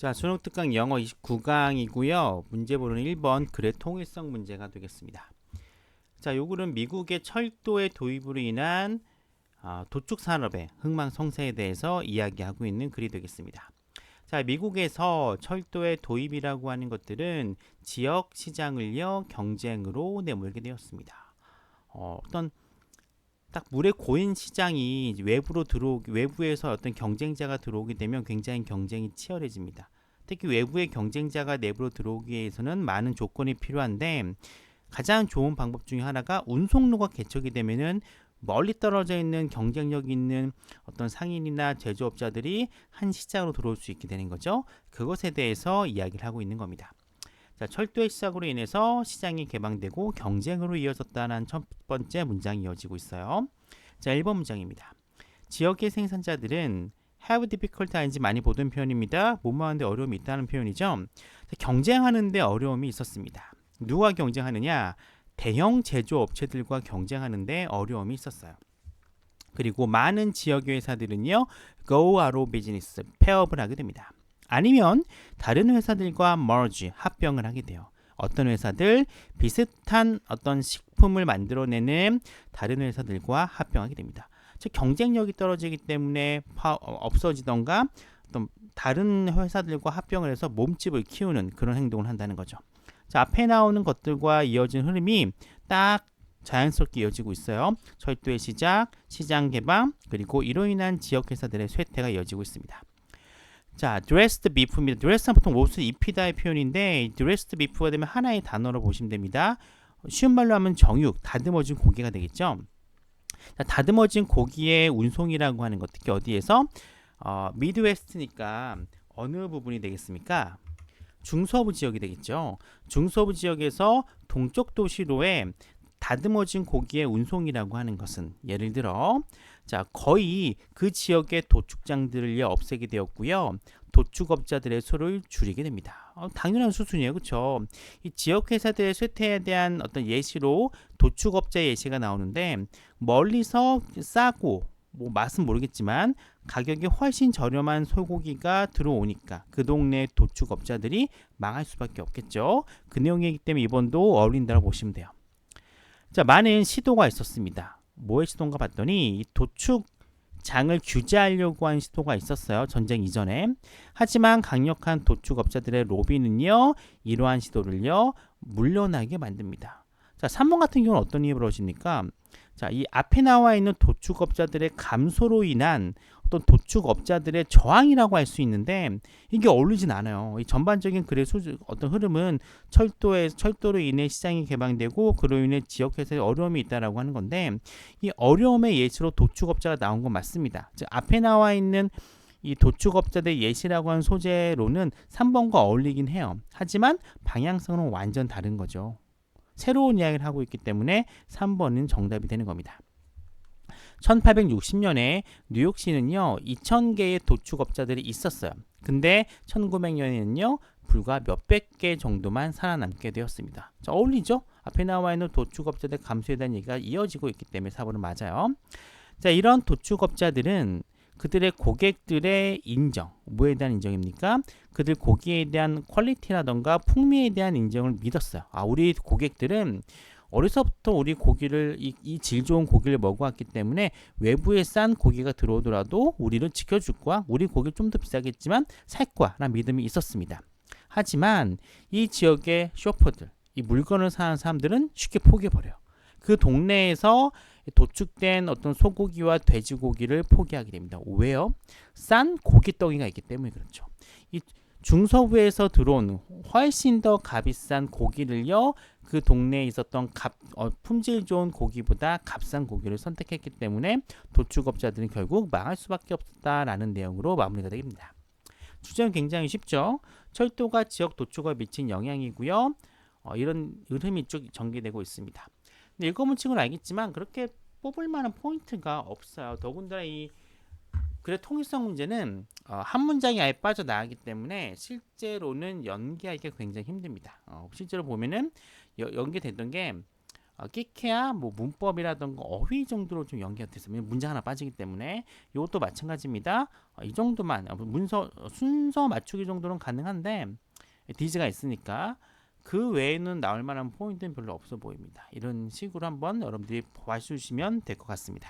자, 수능 특강 영어 29강이고요. 문제 보는 1번 글의 통일성 문제가 되겠습니다. 자, 요글은 미국의 철도의 도입으로 인한 도축 산업의 흥망성쇠에 대해서 이야기하고 있는 글이 되겠습니다. 자, 미국에서 철도의 도입이라고 하는 것들은 지역 시장을요 경쟁으로 내몰게 되었습니다. 어떤 딱 물에 고인 시장이 외부에서 어떤 경쟁자가 들어오게 되면 굉장히 경쟁이 치열해집니다. 특히 외부의 경쟁자가 내부로 들어오기 위해서는 많은 조건이 필요한데 가장 좋은 방법 중에 하나가 운송로가 개척이 되면은 멀리 떨어져 있는 경쟁력 있는 어떤 상인이나 제조업자들이 한 시장으로 들어올 수 있게 되는 거죠. 그것에 대해서 이야기를 하고 있는 겁니다. 자, 철도의 시작으로 인해서 시장이 개방되고 경쟁으로 이어졌다는 첫 번째 문장이 이어지고 있어요. 자, 1번 문장입니다. 지역의 생산자들은 have difficult times 많이 보던 표현입니다. 뭐뭐 하는데 어려움이 있다는 표현이죠. 자, 경쟁하는데 어려움이 있었습니다. 누가 경쟁하느냐? 대형 제조업체들과 경쟁하는데 어려움이 있었어요. 그리고 많은 지역의 회사들은요, go out of business, 폐업을 하게 됩니다. 아니면 다른 회사들과 merge, 합병을 하게 돼요. 어떤 회사들, 비슷한 어떤 식품을 만들어내는 다른 회사들과 합병하게 됩니다. 즉 경쟁력이 떨어지기 때문에 없어지던가 어떤 다른 회사들과 합병을 해서 몸집을 키우는 그런 행동을 한다는 거죠. 자, 앞에 나오는 것들과 이어진 흐름이 딱 자연스럽게 이어지고 있어요. 철도의 시작, 시장 개방, 그리고 이로 인한 지역 회사들의 쇠퇴가 이어지고 있습니다. 자, dressed beef입니다. dress는 보통 옷을 입히다의 표현인데 dressed beef가 되면 하나의 단어로 보시면 됩니다. 쉬운 말로 하면 정육, 다듬어진 고기가 되겠죠. 자, 다듬어진 고기의 운송이라고 하는 것, 특히 어디에서? 미드웨스트니까 어느 부분이 되겠습니까? 중서부 지역이 되겠죠. 중서부 지역에서 동쪽 도시로의 다듬어진 고기의 운송이라고 하는 것은 예를 들어 자, 거의 그 지역의 도축장들을 없애게 되었고요. 도축업자들의 수를 줄이게 됩니다. 당연한 수순이에요. 그렇죠? 이 지역 회사들의 쇠퇴에 대한 어떤 예시로 도축업자 예시가 나오는데 멀리서 싸고 뭐 맛은 모르겠지만 가격이 훨씬 저렴한 소고기가 들어오니까 그 동네 도축업자들이 망할 수밖에 없겠죠. 그 내용이기 때문에 이번도 어울린다고 보시면 돼요. 자, 많은 시도가 있었습니다. 뭐의 시도인가 봤더니 도축장을 규제하려고 한 시도가 있었어요. 전쟁 이전에. 하지만 강력한 도축업자들의 로비는요, 이러한 시도를요, 물러나게 만듭니다. 자, 3번 같은 경우는 어떤 일이 벌어집니까? 자, 이 앞에 나와 있는 도축업자들의 감소로 인한 어떤 도축업자들의 저항이라고 할 수 있는데 이게 어울리진 않아요. 이 전반적인 글의 어떤 흐름은 철도로 인해 시장이 개방되고 그로 인해 지역 회사에 어려움이 있다라고 하는 건데 이 어려움의 예시로 도축업자가 나온 건 맞습니다. 즉 앞에 나와 있는 이 도축업자들 예시라고 하는 소재로는 3번과 어울리긴 해요. 하지만 방향성은 완전 다른 거죠. 새로운 이야기를 하고 있기 때문에 3번은 정답이 되는 겁니다. 1860년에 뉴욕시는요 2000개의 도축업자들이 있었어요. 근데 1900년에는요 불과 몇백 개 정도만 살아남게 되었습니다. 자, 어울리죠? 앞에 나와 있는 도축업자들 감소에 대한 얘기가 이어지고 있기 때문에 4번은 맞아요. 자, 이런 도축업자들은 그들의 고객들의 인정, 뭐에 대한 인정입니까? 그들 고기에 대한 퀄리티라던가 풍미에 대한 인정을 믿었어요. 우리 고객들은 어려서부터 우리 고기를 이 질 좋은 고기를 먹어왔기 때문에 외부에 싼 고기가 들어오더라도 우리를 지켜줄 거야. 우리 고기 좀 더 비싸겠지만 살 거야 라는 믿음이 있었습니다. 하지만 이 지역의 쇼퍼들, 이 물건을 사는 사람들은 쉽게 포기해버려요. 그 동네에서 도축된 어떤 소고기와 돼지고기를 포기하게 됩니다. 왜요? 싼 고깃덩이가 있기 때문에 그렇죠. 이 중서부에서 들어온 훨씬 더 값비싼 고기를요, 그 동네에 있었던 품질 좋은 고기보다 값싼 고기를 선택했기 때문에 도축업자들은 결국 망할 수밖에 없다라는 내용으로 마무리가 됩니다. 주제는 굉장히 쉽죠. 철도가 지역 도축에 미친 영향이고요. 이런 흐름이 쭉 전개되고 있습니다. 근데 읽어본 친구는 알겠지만 그렇게 뽑을 만한 포인트가 없어요. 더군다나 이 글의 통일성 문제는 한 문장이 아예 빠져나가기 때문에 실제로는 연기하기가 굉장히 힘듭니다. 실제로 보면은 연계됐던 게 끼케야 뭐 문법이라던가 어휘 정도로 좀 연계가 됐으면 문제 하나 빠지기 때문에 이것도 마찬가지입니다. 이 정도만 순서 맞추기 정도는 가능한데 디즈가 있으니까 그 외에는 나올 만한 포인트는 별로 없어 보입니다. 이런 식으로 한번 여러분들이 봐주시면 될 것 같습니다.